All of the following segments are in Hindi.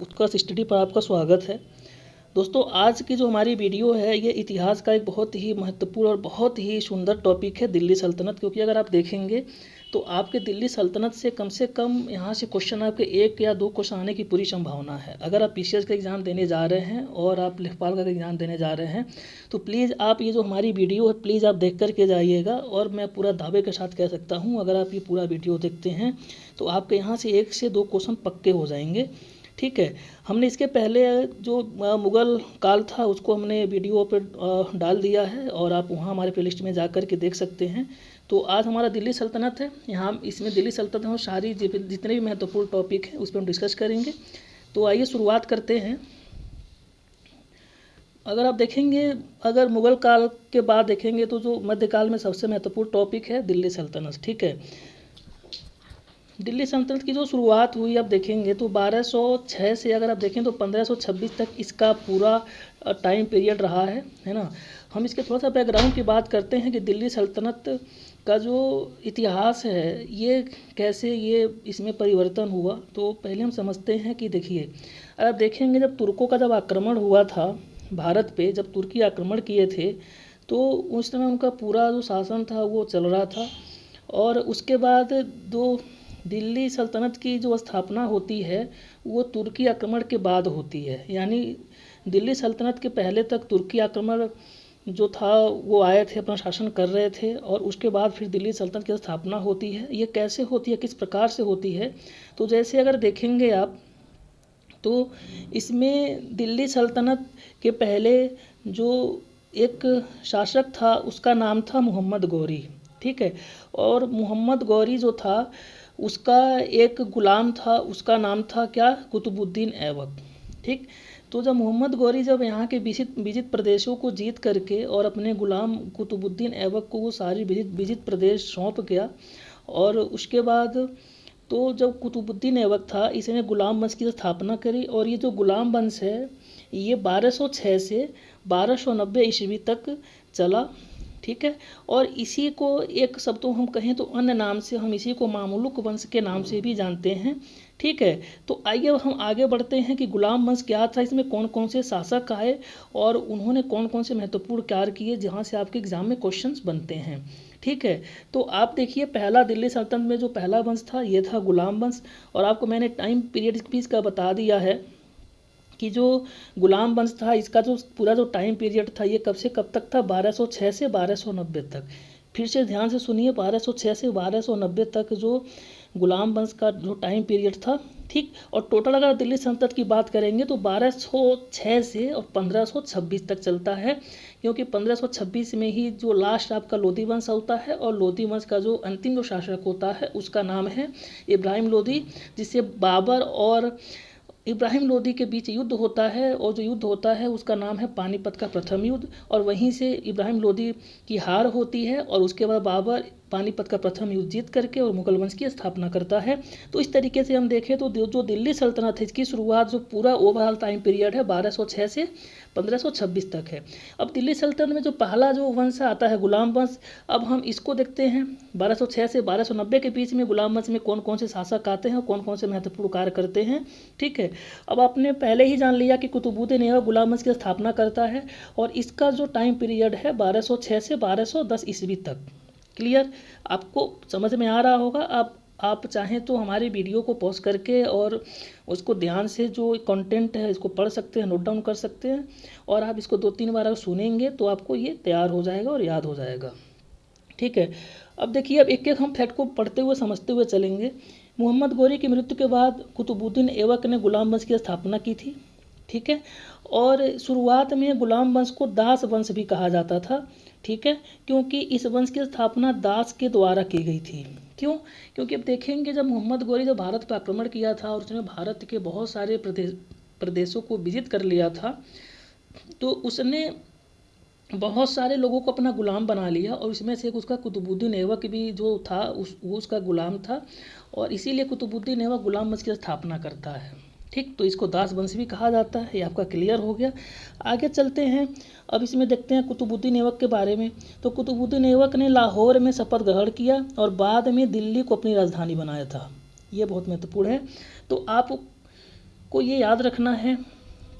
उत्कर्ष स्टडी पर आपका स्वागत है। दोस्तों, आज की जो हमारी वीडियो है ये इतिहास का एक बहुत ही महत्वपूर्ण और बहुत ही सुंदर टॉपिक है, दिल्ली सल्तनत। क्योंकि अगर आप देखेंगे तो आपके दिल्ली सल्तनत से कम यहाँ से क्वेश्चन आपके 1 या 2 क्वेश्चन आने की पूरी संभावना है। अगर आप पीसीएस का एग्ज़ाम देने जा रहे हैं और आप लेखपाल का एग्ज़ाम देने जा रहे हैं तो प्लीज़ आप ये जो हमारी वीडियो है प्लीज़ आप देख कर के जाइएगा। और मैं पूरा दावे के साथ कह सकता हूँ, अगर आप ये पूरा वीडियो देखते हैं तो आपके यहाँ से 1 से 2 क्वेश्चन पक्के हो जाएंगे। ठीक है, हमने इसके पहले जो मुग़ल काल था उसको हमने वीडियो पे डाल दिया है और आप वहाँ हमारे प्लेलिस्ट में जा कर के देख सकते हैं। तो आज हमारा दिल्ली सल्तनत है, यहाँ इसमें दिल्ली सल्तनत में सारी जितने भी महत्वपूर्ण टॉपिक हैं उस पर हम डिस्कस करेंगे। तो आइए शुरुआत करते हैं। अगर आप देखेंगे, अगर मुग़ल काल के बाद देखेंगे तो जो मध्यकाल में सबसे महत्वपूर्ण टॉपिक है दिल्ली सल्तनत। ठीक है, दिल्ली सल्तनत की जो शुरुआत हुई आप देखेंगे तो 1206 से अगर आप देखें तो 1526 तक इसका पूरा टाइम पीरियड रहा है ना। हम इसके थोड़ा सा बैकग्राउंड की बात करते हैं कि दिल्ली सल्तनत का जो इतिहास है ये कैसे ये इसमें परिवर्तन हुआ। तो पहले हम समझते हैं कि देखिए, अगर आप देखेंगे जब तुर्कों का जब आक्रमण हुआ था भारत पे, जब तुर्की आक्रमण किए थे तो उस समय उनका पूरा जो शासन था वो चल रहा था। और उसके बाद दो दिल्ली सल्तनत की जो स्थापना होती है वो तुर्की आक्रमण के बाद होती है। यानी दिल्ली सल्तनत के पहले तक तुर्की आक्रमण जो था वो आए थे, अपना शासन कर रहे थे, और उसके बाद फिर दिल्ली सल्तनत की स्थापना होती है। ये कैसे होती है, किस प्रकार से होती है, तो जैसे अगर देखेंगे आप तो इसमें दिल्ली सल्तनत के पहले जो एक शासक था उसका नाम था मोहम्मद गौरी। ठीक है, और मोहम्मद गौरी जो था उसका एक गुलाम था, उसका नाम था क्या, कुतुबुद्दीन ऐबक। ठीक, तो जब मोहम्मद गौरी जब यहाँ के विजित प्रदेशों को जीत करके और अपने गुलाम कुतुबुद्दीन ऐबक को वो सारी विजित प्रदेश सौंप गया, और उसके बाद तो जब कुतुबुद्दीन ऐबक था इसने गुलाम वंश की स्थापना करी। और ये जो गुलाम वंश है ये 1206 से 1290 ईस्वी तक चला। ठीक है, और इसी को एक शब्दों हम कहें तो अन्य नाम से हम इसी को मामलुक वंश के नाम से भी जानते हैं। ठीक है, तो आइए हम आगे बढ़ते हैं कि गुलाम वंश क्या था, इसमें कौन कौन से शासक आए और उन्होंने कौन कौन से महत्वपूर्ण कार्य किए जहाँ से आपके एग्जाम में क्वेश्चंस बनते हैं। ठीक है, तो आप देखिए पहला दिल्ली सल्तनत में जो पहला वंश था ये था गुलाम वंश। और आपको मैंने टाइम पीरियड भी इसका बता दिया है कि जो गुलाम वंश था इसका जो पूरा जो टाइम पीरियड था ये कब से कब तक था, 1206 से 1290 तक। फिर से ध्यान से सुनिए, 1206 से 1290 तक जो गुलाम वंश का जो टाइम पीरियड था। ठीक, और टोटल अगर दिल्ली सल्तनत की बात करेंगे तो 1206 से और 1526 तक चलता है। क्योंकि 1526 में ही जो लास्ट आपका लोधी वंश होता है, और लोधी वंश का जो अंतिम जो शासक होता है उसका नाम है इब्राहिम लोधी, जिससे बाबर और इब्राहिम लोदी के बीच युद्ध होता है। और जो युद्ध होता है उसका नाम है पानीपत का प्रथम युद्ध। और वहीं से इब्राहिम लोदी की हार होती है और उसके बाद बाबर पानीपत का प्रथम युद्ध जीत करके और मुगल वंश की स्थापना करता है। तो इस तरीके से हम देखें तो जो दिल्ली सल्तनत है इसकी शुरुआत जो पूरा ओवरऑल टाइम पीरियड है 1206 से 1526 तक है। अब दिल्ली सल्तनत में जो पहला जो वंश आता है गुलाम वंश, अब हम इसको देखते हैं। 1206 से 1290 के बीच में गुलाम वंश में कौन कौन से शासक आते हैं और कौन कौन से महत्वपूर्ण कार्य करते हैं। ठीक है, अब आपने पहले ही जान लिया कि कुतुबुद्दीन ऐबक गुलाम वंश की स्थापना करता है और इसका जो टाइम पीरियड है 1206 से 1210 ईस्वी तक। क्लियर, आपको समझ में आ रहा होगा। आप चाहें तो हमारी वीडियो को पॉज करके और उसको ध्यान से जो कंटेंट है इसको पढ़ सकते हैं, नोट डाउन कर सकते हैं, और आप इसको 2-3 बार अगर सुनेंगे तो आपको ये तैयार हो जाएगा और याद हो जाएगा। ठीक है, अब देखिए, अब एक एक हम फैक्ट को पढ़ते हुए समझते हुए चलेंगे। मोहम्मद गौरी की मृत्यु के बाद कुतुबुद्दीन ऐबक ने गुलाम वंश की स्थापना की थी। ठीक है, और शुरुआत में गुलाम वंश को दास वंश भी कहा जाता था। ठीक है, क्योंकि इस वंश की स्थापना दास के द्वारा की गई थी। क्यों? क्योंकि अब देखेंगे जब मोहम्मद गौरी जब भारत पर आक्रमण किया था और उसने भारत के बहुत सारे प्रदेशों को विजित कर लिया था, तो उसने बहुत सारे लोगों को अपना गुलाम बना लिया, और इसमें से एक उसका कुतुबुद्दीन ऐबक भी जो था वो उसका गुलाम था, और इसीलिए कुतुबुद्दीन ऐबक गुलाम वंश की स्थापना करता है। ठीक, तो इसको दास वंश भी कहा जाता है। ये आपका क्लियर हो गया। आगे चलते हैं, अब इसमें देखते हैं कुतुबुद्दीन ऐबक के बारे में। तो कुतुबुद्दीन ऐबक ने लाहौर में शपथ ग्रहण किया और बाद में दिल्ली को अपनी राजधानी बनाया था। ये बहुत महत्वपूर्ण है। तो आप आपको ये याद रखना है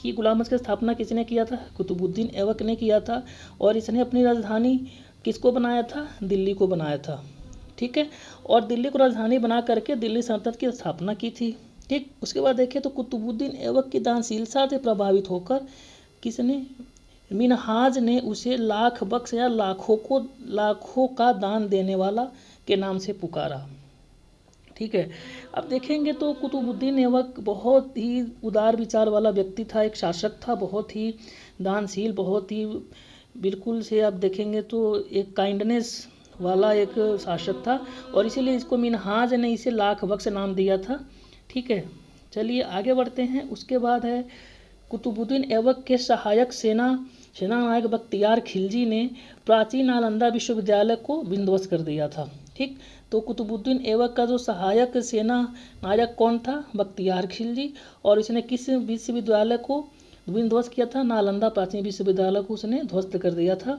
कि गुलाम की स्थापना किसने किया था? कुतुबुद्दीन ऐबक ने किया था। और इसने अपनी राजधानी किसको बनाया था? दिल्ली को बनाया था। ठीक है, और दिल्ली को राजधानी बना करके दिल्ली सल्तनत की स्थापना की थी। ठीक, उसके बाद देखें तो कुतुबुद्दीन ऐबक की दानशीलता से प्रभावित होकर किसने? मिन्हाज ने उसे लाख बख्श या लाखों का दान देने वाला के नाम से पुकारा। ठीक है, अब देखेंगे तो कुतुबुद्दीन ऐबक बहुत ही उदार विचार वाला व्यक्ति था, एक शासक था, बहुत ही दानशील, बहुत ही बिल्कुल से आप देखेंगे तो एक काइंडनेस वाला एक शासक था, और इसीलिए इसको मिन्हाज ने इसे लाख बख्श नाम दिया था। ठीक है, चलिए आगे बढ़ते हैं। उसके बाद है कुतुबुद्दीन ऐबक के सहायक सेनानायक बख्तियार खिलजी ने प्राचीन नालंदा विश्वविद्यालय को विध्वंस कर दिया था। ठीक, तो कुतुबुद्दीन ऐबक का जो सहायक सेना नायक कौन था? बख्तियार खिलजी। और इसने किस विश्वविद्यालय को विध्वंस किया था? नालंदा प्राचीन विश्वविद्यालय को उसने ध्वस्त कर दिया था।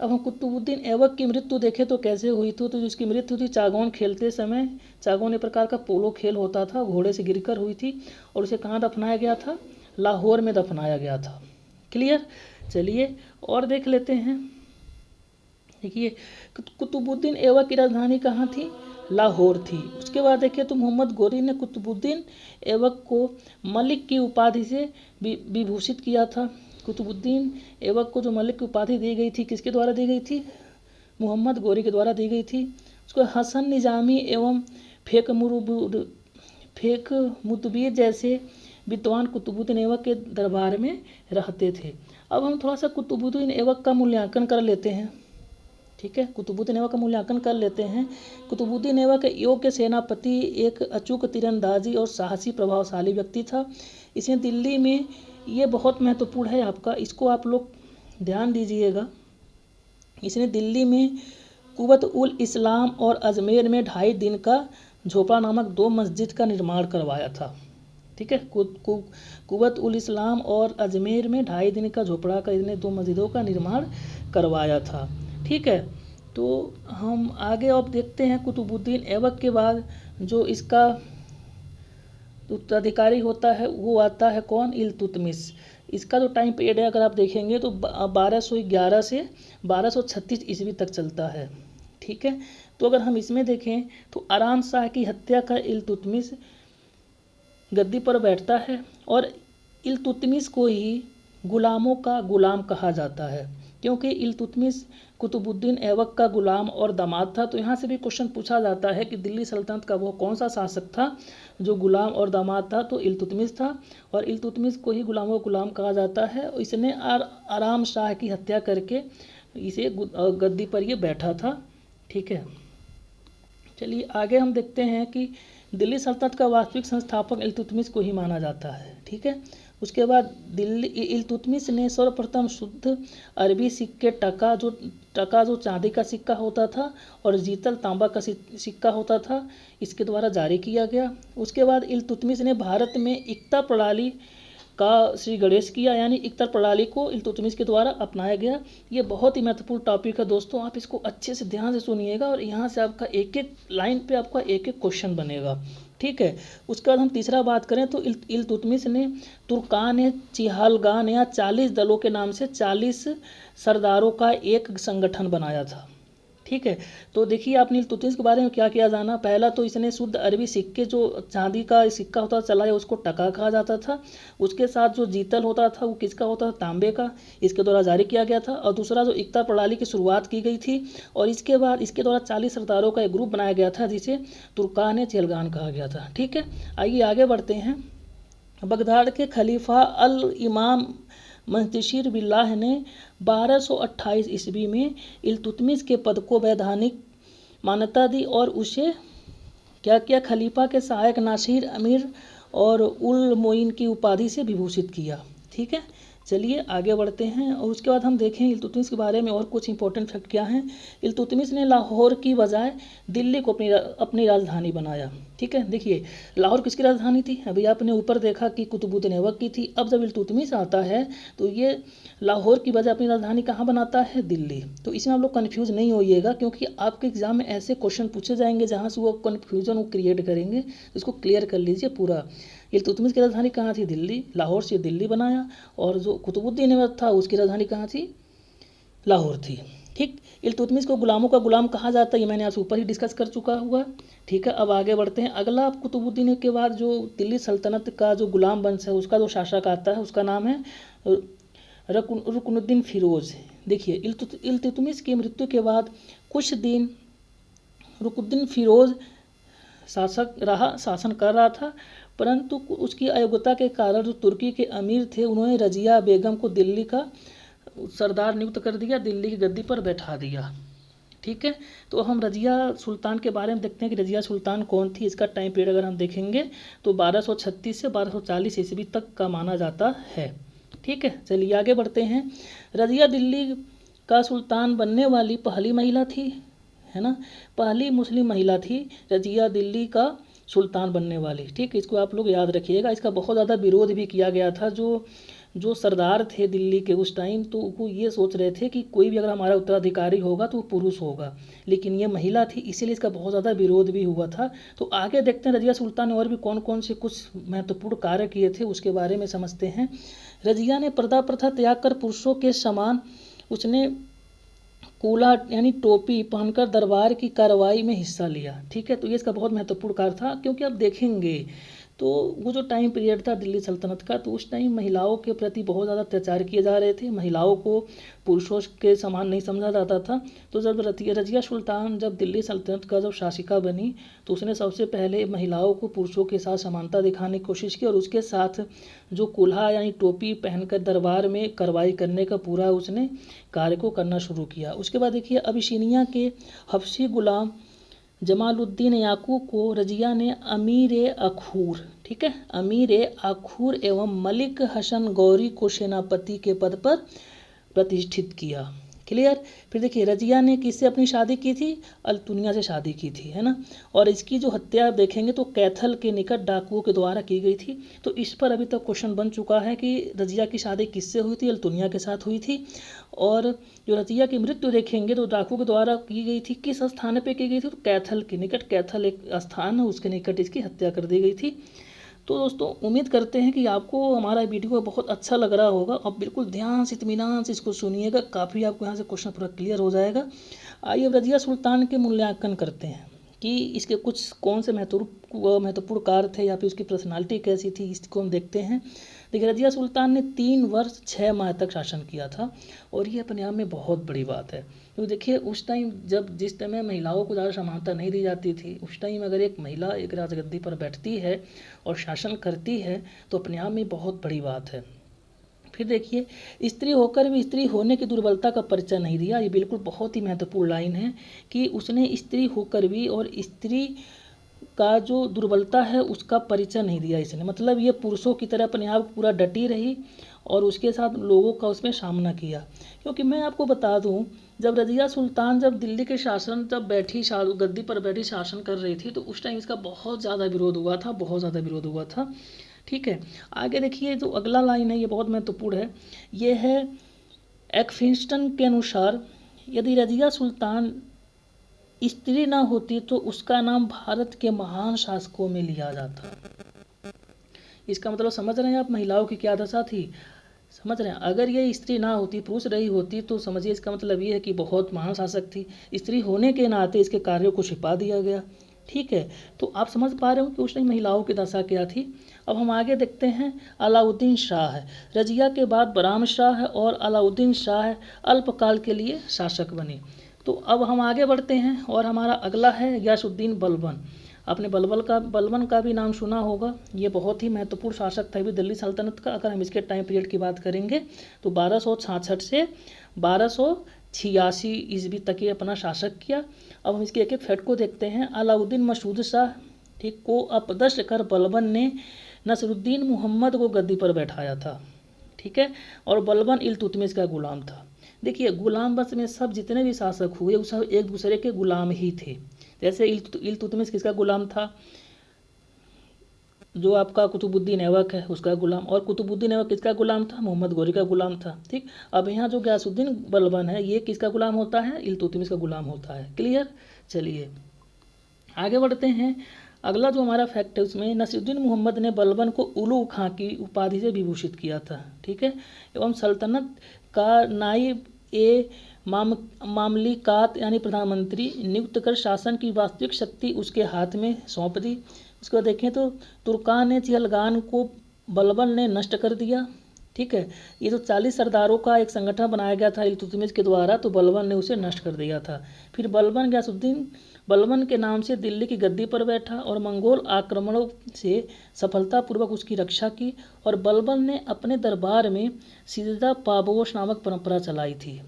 अब हम कुतुबुद्दीन ऐबक की मृत्यु देखें तो कैसे हुई थी? तो जिसकी मृत्यु थी चागोन खेलते समय, चागोन एक प्रकार का पोलो खेल होता था, घोड़े से गिरकर हुई थी, और उसे कहाँ दफनाया गया था? लाहौर में दफनाया गया था। क्लियर? चलिए और देख लेते हैं। देखिए, कुतुबुद्दीन ऐबक की राजधानी कहाँ थी? लाहौर थी। उसके बाद देखिए तो मोहम्मद गोरी ने कुतुबुद्दीन ऐबक को मलिक की उपाधि से विभूषित किया था। कुतुबुद्दीन ऐबक को जो मलिक की उपाधि दी गई थी, किसके द्वारा दी गई थी? मोहम्मद गोरी के द्वारा दी गई थी। उसको हसन निजामी एवं फेक मुतबीर जैसे विद्वान कुतुबुद्दीन ऐबक के दरबार में रहते थे। अब हम थोड़ा सा कुतुबुद्दीन ऐबक का मूल्यांकन कर लेते हैं। ठीक है, कुतुबुद्दीन ऐबक का मूल्यांकन कर लेते हैं। कुतुबुद्दीन ऐबक योग्य सेनापति, एक अचूक तीरंदाजी और साहसी प्रभावशाली व्यक्ति था। इसने दिल्ली में, ये बहुत महत्वपूर्ण है आपका, इसको आप लोग ध्यान दीजिएगा। इसने दिल्ली में कुवत उल इस्लाम और अजमेर में 2.5 दिन का झोपड़ा नामक 2 मस्जिद का निर्माण करवाया था। ठीक है, कुवत उल इस्लाम और अजमेर में 2.5 दिन का झोपड़ा का इसने 2 मस्जिदों का निर्माण करवाया था। ठीक है, तो हम आगे अब देखते हैं कुतुबुद्दीन ऐबक के बाद जो इसका उत्तराधिकारी होता है वो आता है कौन? इल्तुतमिश। इसका जो टाइम पीरियड है अगर आप देखेंगे तो 1211 से 1236 ईस्वी तक चलता है। ठीक है, तो अगर हम इसमें देखें तो आराम शाह की हत्या कर इल्तुतमिश गद्दी पर बैठता है, और इल्तुतमिश को ही गुलामों का गुलाम कहा जाता है, क्योंकि इल्तुतमिश कुतुबुद्दीन ऐबक का गुलाम और दामाद था। तो यहाँ से भी क्वेश्चन पूछा जाता है कि दिल्ली सल्तनत का वो कौन सा शासक था जो गुलाम और दामाद था? तो इल्तुतमिश था, और इल्तुतमिश को ही गुलामों का गुलाम कहा जाता है। इसने आराम शाह की हत्या करके इसे गद्दी पर ये बैठा था। ठीक है, चलिए आगे हम देखते हैं कि दिल्ली सल्तनत का वास्तविक संस्थापक इल्तुतमिश को ही माना जाता है। ठीक है, उसके बाद इल्तुतमिश ने सर्वप्रथम शुद्ध अरबी सिक्के टका जो चांदी का सिक्का होता था और जीतल तांबा का सिक्का होता था, इसके द्वारा जारी किया गया। उसके बाद इल्तुतमिश ने भारत में इक्ता प्रणाली का श्री गणेश किया, यानी इक्ता प्रणाली को इल्तुतमिश के द्वारा अपनाया गया। ये बहुत ही महत्वपूर्ण टॉपिक है दोस्तों, आप इसको अच्छे से ध्यान से सुनिएगा, और यहाँ से आपका एक एक लाइन पे आपका एक एक क्वेश्चन बनेगा। ठीक है, उसके बाद हम तीसरा बात करें तो इल्तुतमिश ने तुर्कान चिहालगान या 40 दलों के नाम से 40 सरदारों का एक संगठन बनाया था। ठीक है, तो देखिए आपने इल्तुतमिश के बारे में क्या किया जाना। पहला तो इसने शुद्ध अरबी सिक्के, जो चांदी का सिक्का होता चला है उसको टका कहा जाता था। उसके साथ जो जीतल होता था वो किसका होता था? तांबे का, इसके द्वारा जारी किया गया था। और दूसरा जो इक्ता प्रणाली की शुरुआत की गई थी, और इसके बाद इसके द्वारा 40 सरदारों का एक ग्रुप बनाया गया था जिसे तुर्कान चिहालगान कहा गया था। ठीक है, आइए आगे बढ़ते हैं। बगदाद के खलीफा अल इमाम मंतशिर बिल्लाह ने 1228 ईस्वी में इल्तुतमिश के पद को वैधानिक मान्यता दी, और उसे क्या किया? खलीफा के सहायक नासिर अमीर और उल मोइन की उपाधि से विभूषित किया। ठीक है, चलिए आगे बढ़ते हैं और उसके बाद हम देखें इल्तुतमिश के बारे में और कुछ इंपॉर्टेंट फैक्ट क्या हैं। इल्तुतमिश ने लाहौर की बजाय दिल्ली को अपनी राजधानी बनाया। ठीक है, देखिए लाहौर किसकी राजधानी थी, अभी आपने ऊपर देखा कि कुतुबुद्दीन ऐबक की थी। अब जब इल्तुतमिश आता है तो ये लाहौर की बजाय अपनी राजधानी कहाँ बनाता है, दिल्ली। तो इसमें आप लोग कन्फ्यूज़ नहीं होइएगा, क्योंकि आपके एग्जाम में ऐसे क्वेश्चन पूछे जाएंगे जहाँ से वो कन्फ्यूजन वो क्रिएट करेंगे। इसको क्लियर कर लीजिए पूरा। इल्तुतमिश की राजधानी कहाँ थी, दिल्ली। लाहौर से दिल्ली बनाया। और जो कुतुबुद्दीन ऐबक था उसकी राजधानी कहाँ थी, लाहौर थी। ठीक, इल्तुतमिश को गुलामों का गुलाम कहा जाता है, ये मैंने आपसे ऊपर ही डिस्कस कर चुका हुआ। ठीक है, अब आगे बढ़ते हैं। अगला कुतुबुद्दीन के बाद जो दिल्ली सल्तनत का जो गुलाम वंश है उसका जो शासक आता है उसका नाम है रुकनुद्दीन फिरोज। देखिए इल्तुतमिश की मृत्यु के बाद कुछ दिन रुकनुद्दीन फिरोज शासन कर रहा था, परंतु उसकी अयोग्यता के कारण जो तुर्की के अमीर थे उन्होंने रजिया बेगम को दिल्ली का सरदार नियुक्त कर दिया, दिल्ली की गद्दी पर बैठा दिया। ठीक है, तो हम रजिया सुल्तान के बारे में देखते हैं कि रजिया सुल्तान कौन थी। इसका टाइम पीरियड अगर हम देखेंगे तो 1236 से 1240 ईस्वी तक का माना जाता है। ठीक है, चलिए आगे बढ़ते हैं। रजिया दिल्ली का सुल्तान बनने वाली पहली महिला थी, है ना, पहली मुस्लिम महिला थी रजिया दिल्ली का सुल्तान बनने वाली। ठीक, इसको आप लोग याद रखिएगा। इसका बहुत ज़्यादा विरोध भी किया गया था। जो सरदार थे दिल्ली के उस टाइम, तो वो ये सोच रहे थे कि कोई भी अगर हमारा उत्तराधिकारी होगा तो वो पुरुष होगा, लेकिन ये महिला थी, इसीलिए इसका बहुत ज़्यादा विरोध भी हुआ था। तो आगे देखते हैं रजिया सुल्तान ने और भी कौन कौन से कुछ महत्वपूर्ण कार्य किए थे उसके बारे में समझते हैं। रजिया ने पर्दा प्रथा त्याग कर पुरुषों के समान उसने कूला यानी टोपी पहनकर दरबार की कार्रवाई में हिस्सा लिया। ठीक है, तो ये इसका बहुत महत्वपूर्ण कार्य था, क्योंकि आप देखेंगे तो वो जो टाइम पीरियड था दिल्ली सल्तनत का, तो उस टाइम महिलाओं के प्रति बहुत ज़्यादा अत्याचार किए जा रहे थे। महिलाओं को पुरुषों के समान नहीं समझा जाता था। तो जब रजिया सुल्तान जब दिल्ली सल्तनत का जब शासिका बनी तो उसने सबसे पहले महिलाओं को पुरुषों के साथ समानता दिखाने की कोशिश की, और उसके साथ जो कुल्हा यानी टोपी पहनकर दरबार में कार्रवाई करने का पूरा उसने कार्य को करना शुरू किया। उसके बाद देखिए अबिसिनिया के हबशी गुलाम जमालुद्दीन याकूब को रजिया ने अमीर अखूर, ठीक है, अमीर अखूर एवं मलिक हसन गौरी को सेनापति के पद पर प्रतिष्ठित किया। क्लियर। फिर देखिए रजिया ने किससे अपनी शादी की थी, अल्तुनिया से शादी की थी, है ना। और इसकी जो हत्या देखेंगे तो कैथल के निकट डाकुओं के द्वारा की गई थी। तो इस पर अभी तक क्वेश्चन बन चुका है कि रजिया की शादी किससे हुई थी, अल्तुनिया के साथ हुई थी। और जो रजिया की मृत्यु देखेंगे तो डाकुओं के द्वारा की गई थी, किस स्थान पर की गई थी, तो कैथल के निकट, कैथल एक स्थान है उसके निकट इसकी हत्या कर दी गई थी। तो दोस्तों उम्मीद करते हैं कि आपको हमारा वीडियो बहुत अच्छा लग रहा होगा। अब बिल्कुल ध्यान से इत्मीनान से इसको सुनिएगा, काफ़ी आपको यहाँ से क्वेश्चन पूरा क्लियर हो जाएगा। आइए रजिया सुल्तान के मूल्यांकन करते हैं कि इसके कुछ कौन से महत्वपूर्ण कार्य थे या फिर उसकी पर्सनालिटी कैसी थी, इसको हम देखते हैं। देखिए रजिया सुल्तान ने 3 वर्ष 6 माह तक शासन किया था, और ये अपने आप में बहुत बड़ी बात है। क्योंकि देखिए उस टाइम जिस टाइम में महिलाओं को ज़्यादा समानता नहीं दी जाती थी, उस टाइम अगर एक महिला एक राजगद्दी पर बैठती है और शासन करती है तो अपने आप में बहुत बड़ी बात है। फिर देखिए स्त्री होकर भी स्त्री होने की दुर्बलता का परिचय नहीं दिया। ये बिल्कुल बहुत ही महत्वपूर्ण लाइन है कि उसने स्त्री होकर भी और स्त्री का जो दुर्बलता है उसका परिचय नहीं दिया इसने। मतलब ये पुरुषों की तरह अपने आप पूरा डटी रही और उसके साथ लोगों का उसमें सामना किया। क्योंकि मैं आपको बता दूं, जब रजिया सुल्तान जब दिल्ली के शासन जब गद्दी पर बैठी शासन कर रही थी तो उस टाइम इसका बहुत ज़्यादा विरोध हुआ था, बहुत ज़्यादा विरोध हुआ था। ठीक है, आगे देखिए जो अगला लाइन है ये बहुत महत्वपूर्ण है। ये है एक्फिंस्टन के अनुसार यदि रजिया सुल्तान स्त्री ना होती तो उसका नाम भारत के महान शासकों में लिया जाता। इसका मतलब समझ रहे हैं आप महिलाओं की क्या दशा थी, समझ रहे हैं। अगर ये स्त्री ना होती, पुरुष रही होती तो समझिए इसका मतलब ये है कि बहुत महान शासक थी। स्त्री होने के नाते इसके कार्यों को छिपा दिया गया। ठीक है, तो आप समझ पा रहे हो कि उस टाइम महिलाओं की दशा क्या थी। अब हम आगे देखते हैं अलाउद्दीन शाह। रजिया के बाद बराम शाह और अलाउद्दीन शाह अल्पकाल के लिए शासक बने। तो अब हम आगे बढ़ते हैं और हमारा अगला है गयासुद्दीन बलबन। आपने बलबन का भी नाम सुना होगा। ये बहुत ही महत्वपूर्ण शासक था भी दिल्ली सल्तनत का। अगर हम इसके टाइम पीरियड की बात करेंगे तो 1266 से 1286 ईस्वी तक ये अपना शासक किया। अब हम इसके एक एक फैक्ट को देखते हैं। अलाउद्दीन मसूद शाह ठीक को अपदस्थ कर बलबन ने नसरुद्दीन मोहम्मद को गद्दी पर बैठाया था। ठीक है। और बलबन इल्तुतमिश का गुलाम था। देखिए गुलाम वंश में सब जितने भी शासक हुए वो सब एक दूसरे के गुलाम ही थे। जैसे इल्तुतमिश किसका गुलाम था, जो आपका कुतुबुद्दीन ऐबक है उसका गुलाम, और कुतुबुद्दीन ऐबक किसका गुलाम था, मोहम्मद गौरी का गुलाम था। ठीक, अब यहाँ जो गयासुद्दीन बलबन है ये किसका गुलाम होता है, इल्तुतमिश का गुलाम होता है। क्लियर। चलिए आगे बढ़ते हैं। अगला जो हमारा फैक्ट है उसमें नसीरुद्दीन मोहम्मद ने बलबन को उलू खां की उपाधि से विभूषित किया था। ठीक है, एवं सल्तनत का नाइब ए मामलिकात यानी प्रधानमंत्री नियुक्त कर शासन की वास्तविक शक्ति उसके हाथ में सौंप दी। उसके बाद देखें तो तुर्कान ने चिहलगान को बलबन ने नष्ट कर दिया। ठीक है, ये जो 40 सरदारों का एक संगठन बनाया गया था इल्तुतमिश के द्वारा, तो बलबन ने उसे नष्ट कर दिया था। फिर बलबन गयासुद्दीन बलबन के नाम से दिल्ली की गद्दी पर बैठा और मंगोल आक्रमणों से सफलतापूर्वक उसकी रक्षा की। और बलबन ने अपने दरबार में सीजा पाबोश नामक परंपरा चलाई थी।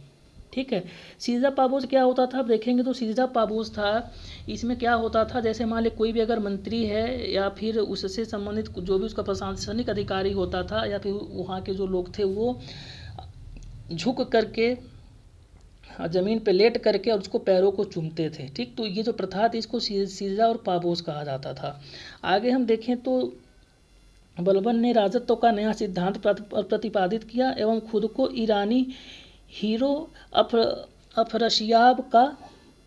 ठीक है, सीजा पाबोश क्या होता था, आप देखेंगे तो सीजा पाबोश था, इसमें क्या होता था, जैसे मान ली कोई भी अगर मंत्री है या फिर उससे संबंधित जो भी उसका प्रशासनिक अधिकारी होता था या फिर वहाँ के जो लोग थे वो झुक करके ज़मीन पे लेट करके और उसको पैरों को चूमते थे। ठीक, तो ये जो प्रथा थी इसको सीजा और पाबोश कहा जाता था। आगे हम देखें तो बलबन ने राजत्व का नया सिद्धांत प्रतिपादित किया एवं खुद को ईरानी हीरो अफरशियाब का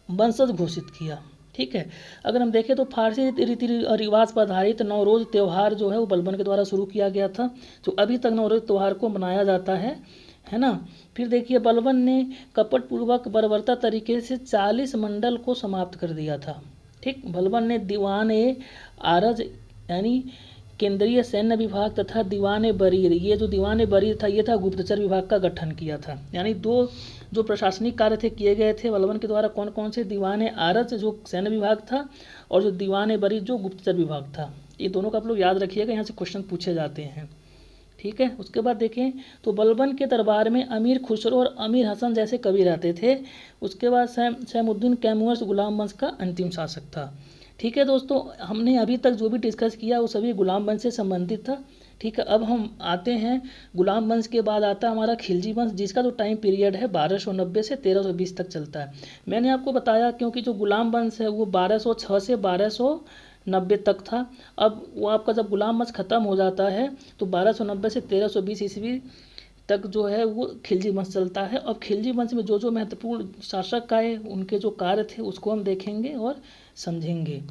वंशज घोषित किया। ठीक है, अगर हम देखें तो फारसी रीति रिवाज पर आधारित नवरोज़ त्यौहार जो है वो बलबन के द्वारा शुरू किया गया था, जो अभी तक नवरोज़ त्यौहार को मनाया जाता है ना। फिर देखिए बलबन ने कपटपूर्वक बर्बरता तरीके से 40 मंडल को समाप्त कर दिया था। ठीक, बलबन ने दीवान ए आरज यानी केंद्रीय सैन्य विभाग तथा दीवान बरीर, ये जो दीवान बरीर था ये था गुप्तचर विभाग का गठन किया था। यानी दो जो प्रशासनिक कार्य थे किए गए थे बलबन के द्वारा, कौन कौन से, दीवान आरज जो सैन्य विभाग था और जो दीवान बरीर जो गुप्तचर विभाग था। ये दोनों का आप लोग याद रखिएगा, यहाँ से क्वेश्चन पूछे जाते हैं। ठीक है, उसके बाद देखें तो बलबन के दरबार में अमीर खुसरो और अमीर हसन जैसे कवि रहते थे। उसके बाद सैमुद्दीन कैमूर गुलाम वंश का अंतिम शासक था। ठीक है दोस्तों, हमने अभी तक जो भी डिस्कस किया वो सभी गुलाम वंश से संबंधित था। ठीक है, अब हम आते हैं गुलाम वंश के बाद आता है हमारा खिलजी वंश, जिसका जो टाइम पीरियड है 1290 से 1320 तक चलता है। मैंने आपको बताया क्योंकि जो गुलाम वंश है वो 1206 से 1290 तक था। अब वो आपका जब गुलाम वंश ख़त्म हो जाता है तो 1290 से 1320 ईस्वी तक जो है वो खिलजी वंश चलता है। अब खिलजी वंश में जो जो महत्वपूर्ण शासक आए उनके जो कार्य थे उसको हम देखेंगे और समझेंगे।